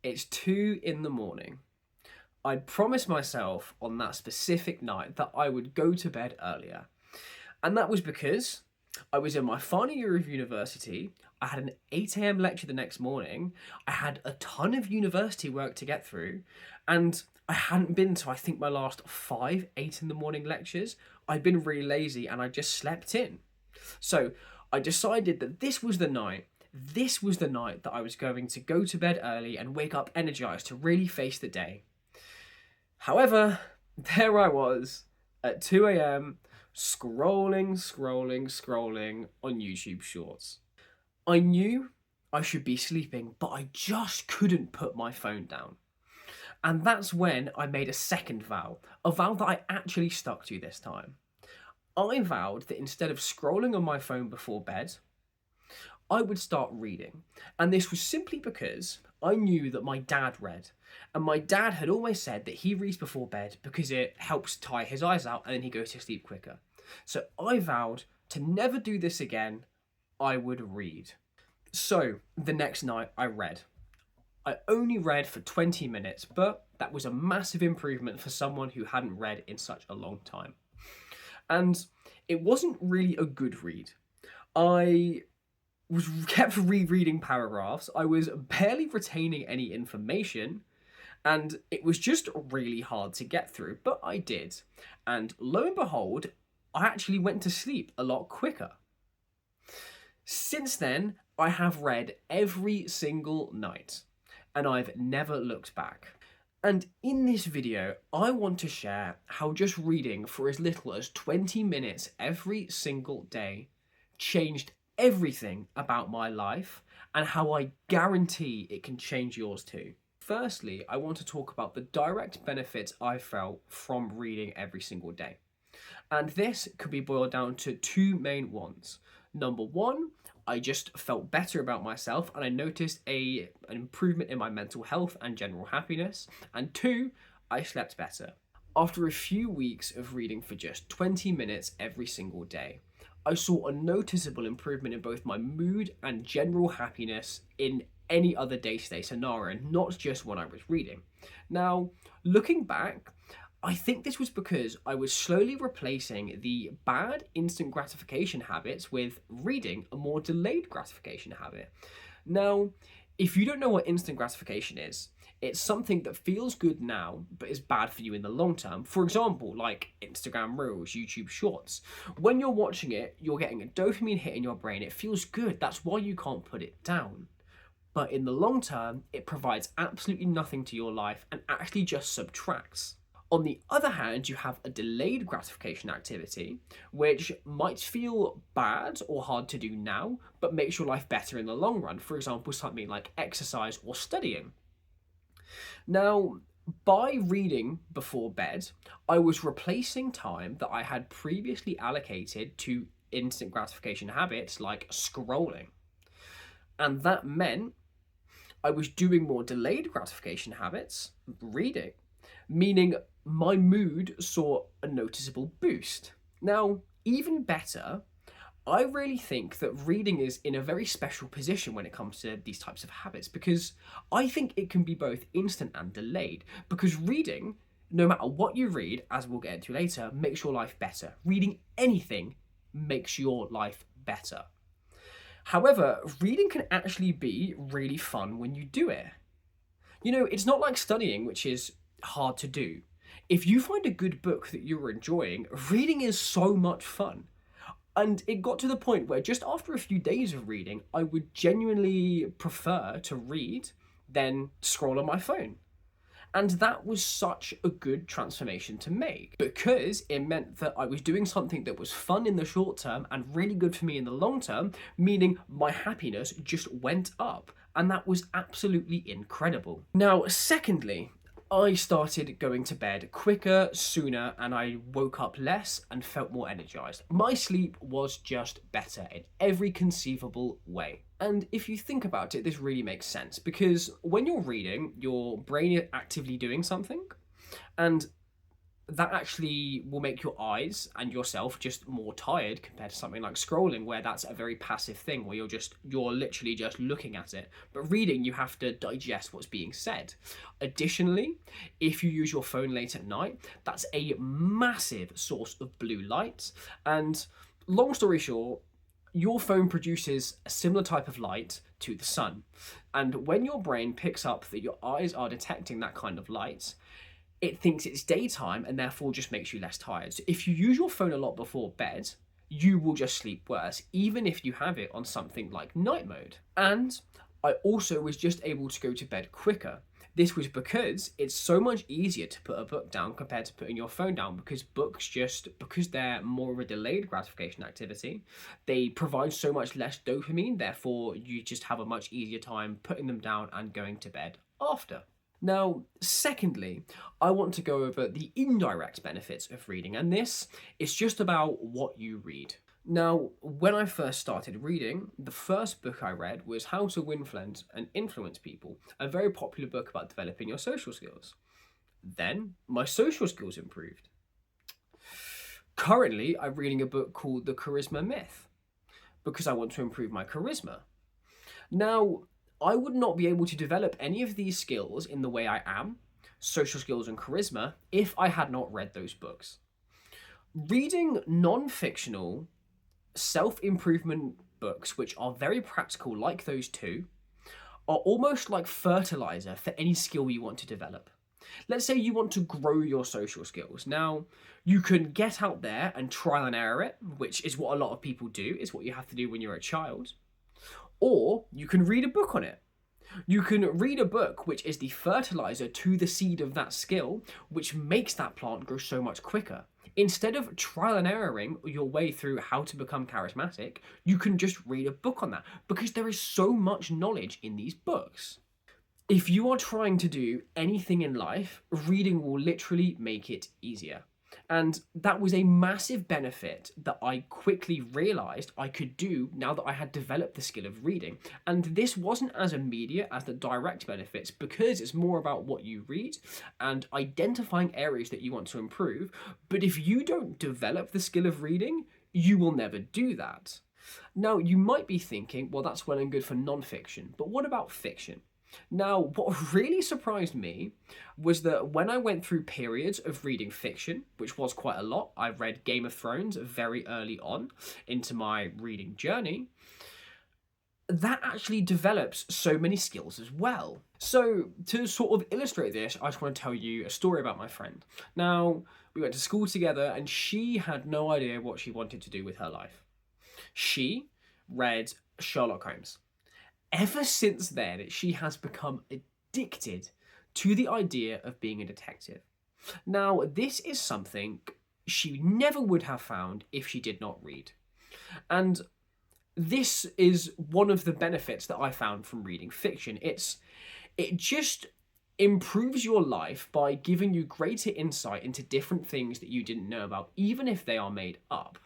It's 2 in the morning. I'd promised myself on that specific night that I would go to bed earlier. And that was because I was in my final year of university. I had an 8 a.m. lecture the next morning. I had a ton of university work to get through. And I hadn't been to, I think, my last 8 in the morning lectures. I'd been really lazy and I just slept in. So I decided that this was the night that I was going to go to bed early and wake up energized to really face the day. However, there I was at 2 a.m. scrolling on YouTube Shorts. I knew I should be sleeping, but I just couldn't put my phone down. And that's when I made a second vow, a vow that I actually stuck to this time. I vowed that instead of scrolling on my phone before bed, I would start reading. And this was simply because I knew that my dad read. And my dad had always said that he reads before bed because it helps tire his eyes out and then he goes to sleep quicker. So I vowed to never do this again. I would read. So the next night I read. I only read for 20 minutes, but that was a massive improvement for someone who hadn't read in such a long time. And it wasn't really a good read. I kept rereading paragraphs. I was barely retaining any information, and it was just really hard to get through, but I did. And lo and behold, I actually went to sleep a lot quicker. Since then, I have read every single night, and I've never looked back. And in this video, I want to share how just reading for as little as 20 minutes every single day changed everything about my life and how I guarantee it can change yours too. Firstly, I want to talk about the direct benefits I felt from reading every single day. And this could be boiled down to two main ones. Number one, I just felt better about myself and I noticed an improvement in my mental health and general happiness. And two, I slept better. After a few weeks of reading for just 20 minutes every single day, I saw a noticeable improvement in both my mood and general happiness in any other day-to-day scenario, not just when I was reading. Now, looking back, I think this was because I was slowly replacing the bad instant gratification habits with reading a more delayed gratification habit. Now, if you don't know what instant gratification is, it's something that feels good now, but is bad for you in the long term. For example, like Instagram Reels, YouTube Shorts. When you're watching it, you're getting a dopamine hit in your brain. It feels good. That's why you can't put it down. But in the long term, it provides absolutely nothing to your life and actually just subtracts. On the other hand, you have a delayed gratification activity, which might feel bad or hard to do now, but makes your life better in the long run. For example, something like exercise or studying. Now, by reading before bed, I was replacing time that I had previously allocated to instant gratification habits like scrolling. And that meant I was doing more delayed gratification habits, reading, meaning my mood saw a noticeable boost. Now, even better, I really think that reading is in a very special position when it comes to these types of habits because I think it can be both instant and delayed. Because reading, no matter what you read, as we'll get into later, makes your life better. Reading anything makes your life better. However, reading can actually be really fun when you do it. You know, it's not like studying, which is hard to do. If you find a good book that you're enjoying, reading is so much fun. And it got to the point where just after a few days of reading, I would genuinely prefer to read than scroll on my phone. And that was such a good transformation to make because it meant that I was doing something that was fun in the short term and really good for me in the long term, meaning my happiness just went up. And that was absolutely incredible. Now, secondly, I started going to bed quicker, sooner, and I woke up less and felt more energized. My sleep was just better in every conceivable way. And if you think about it, this really makes sense because when you're reading, your brain is actively doing something. And that actually will make your eyes and yourself just more tired compared to something like scrolling, where that's a very passive thing where you're literally just looking at it. But reading, you have to digest what's being said. Additionally, if you use your phone late at night, that's a massive source of blue light. And long story short, your phone produces a similar type of light to the sun. And when your brain picks up that your eyes are detecting that kind of light, it thinks it's daytime and therefore just makes you less tired. So if you use your phone a lot before bed, you will just sleep worse, even if you have it on something like night mode. And I also was just able to go to bed quicker. This was because it's so much easier to put a book down compared to putting your phone down, because because they're more of a delayed gratification activity, they provide so much less dopamine, therefore you just have a much easier time putting them down and going to bed after. Now, secondly, I want to go over the indirect benefits of reading, and this is just about what you read. Now, when I first started reading, the first book I read was How to Win Friends and Influence People, a very popular book about developing your social skills. Then, my social skills improved. Currently, I'm reading a book called The Charisma Myth, because I want to improve my charisma. Now, I would not be able to develop any of these skills in the way I am, social skills and charisma, if I had not read those books. Reading non-fictional self-improvement books, which are very practical like those two, are almost like fertilizer for any skill you want to develop. Let's say you want to grow your social skills. Now, you can get out there and trial and error it, which is what a lot of people do, is what you have to do when you're a child. Or you can read a book on it. You can read a book which is the fertilizer to the seed of that skill, which makes that plant grow so much quicker. Instead of trial and erroring your way through how to become charismatic, you can just read a book on that, because there is so much knowledge in these books. If you are trying to do anything in life, reading will literally make it easier. And that was a massive benefit that I quickly realised I could do now that I had developed the skill of reading. And this wasn't as immediate as the direct benefits, because it's more about what you read and identifying areas that you want to improve. But if you don't develop the skill of reading, you will never do that. Now, you might be thinking, well, that's well and good for non-fiction, but what about fiction? Now, what really surprised me was that when I went through periods of reading fiction, which was quite a lot, I read Game of Thrones very early on into my reading journey, that actually develops so many skills as well. So, to sort of illustrate this, I just want to tell you a story about my friend. Now, we went to school together and she had no idea what she wanted to do with her life. She read Sherlock Holmes. Ever since then, she has become addicted to the idea of being a detective. Now, this is something she never would have found if she did not read. And this is one of the benefits that I found from reading fiction. It just improves your life by giving you greater insight into different things that you didn't know about, even if they are made up.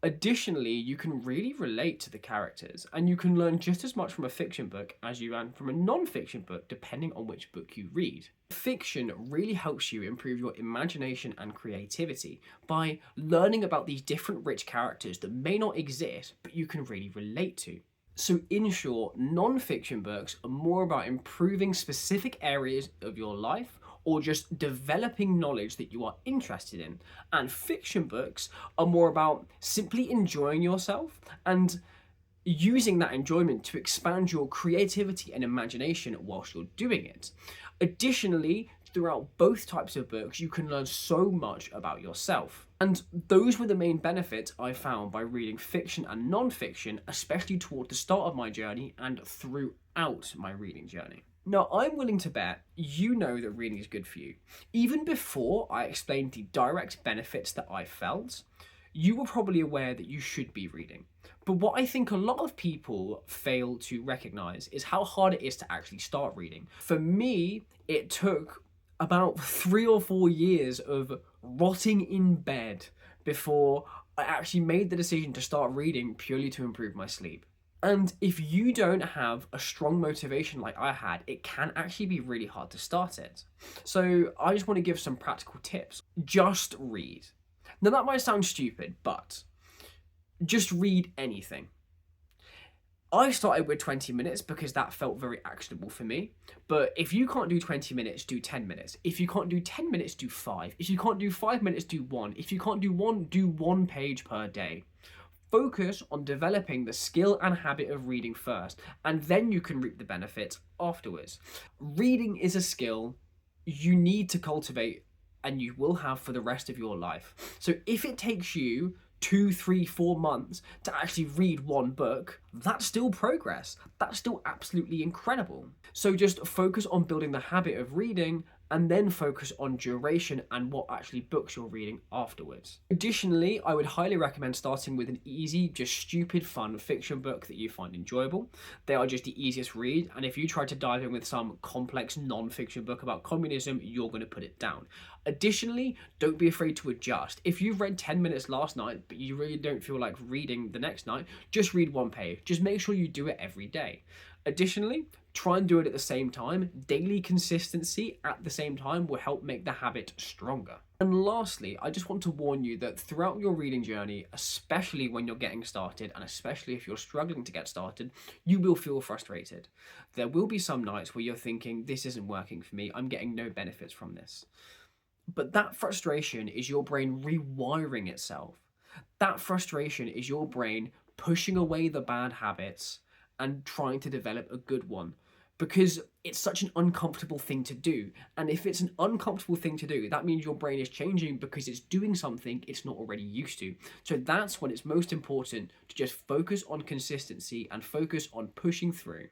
Additionally, you can really relate to the characters, and you can learn just as much from a fiction book as you can from a non-fiction book, depending on which book you read. Fiction really helps you improve your imagination and creativity by learning about these different rich characters that may not exist, but you can really relate to. So in short, non-fiction books are more about improving specific areas of your life, or just developing knowledge that you are interested in. And fiction books are more about simply enjoying yourself and using that enjoyment to expand your creativity and imagination whilst you're doing it. Additionally, throughout both types of books, you can learn so much about yourself. And those were the main benefits I found by reading fiction and non-fiction, especially toward the start of my journey and throughout my reading journey. Now, I'm willing to bet you know that reading is good for you. Even before I explained the direct benefits that I felt, you were probably aware that you should be reading. But what I think a lot of people fail to recognise is how hard it is to actually start reading. For me, it took about 3 or 4 years of rotting in bed before I actually made the decision to start reading purely to improve my sleep. And if you don't have a strong motivation like I had, it can actually be really hard to start it. So I just want to give some practical tips. Just read. Now that might sound stupid, but just read anything. I started with 20 minutes because that felt very actionable for me. But if you can't do 20 minutes, do 10 minutes. If you can't do 10 minutes, do 5. If you can't do 5 minutes, do 1. If you can't do 1, do 1 page per day. Focus on developing the skill and habit of reading first, and then you can reap the benefits afterwards. Reading is a skill you need to cultivate and you will have for the rest of your life. So if it takes you 2, 3, 4 months to actually read one book, that's still progress. That's still absolutely incredible. So just focus on building the habit of reading and then focus on duration and what actually books you're reading afterwards. Additionally, I would highly recommend starting with an easy, just stupid fun fiction book that you find enjoyable. They are just the easiest read, and if you try to dive in with some complex non-fiction book about communism, you're going to put it down. Additionally, don't be afraid to adjust. If you've read 10 minutes last night, but you really don't feel like reading the next night, just read 1 page. Just make sure you do it every day. Additionally, try and do it at the same time. Daily consistency at the same time will help make the habit stronger. And lastly, I just want to warn you that throughout your reading journey, especially when you're getting started, and especially if you're struggling to get started, you will feel frustrated. There will be some nights where you're thinking, this isn't working for me, I'm getting no benefits from this. But that frustration is your brain rewiring itself. That frustration is your brain pushing away the bad habits and trying to develop a good one, because it's such an uncomfortable thing to do. And if it's an uncomfortable thing to do, that means your brain is changing because it's doing something it's not already used to. So that's when it's most important to just focus on consistency and focus on pushing through.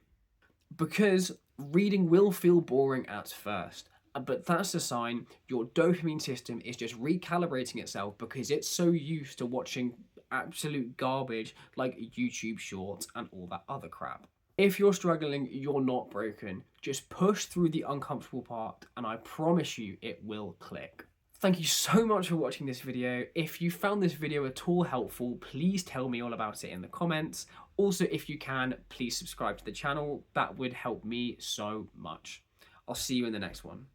Because reading will feel boring at first, but that's a sign your dopamine system is just recalibrating itself because it's so used to watching absolute garbage like YouTube shorts and all that other crap. If you're struggling, you're not broken. Just push through the uncomfortable part and I promise you it will click. Thank you so much for watching this video. If you found this video at all helpful, please tell me all about it in the comments. Also, if you can, please subscribe to the channel. That would help me so much. I'll see you in the next one.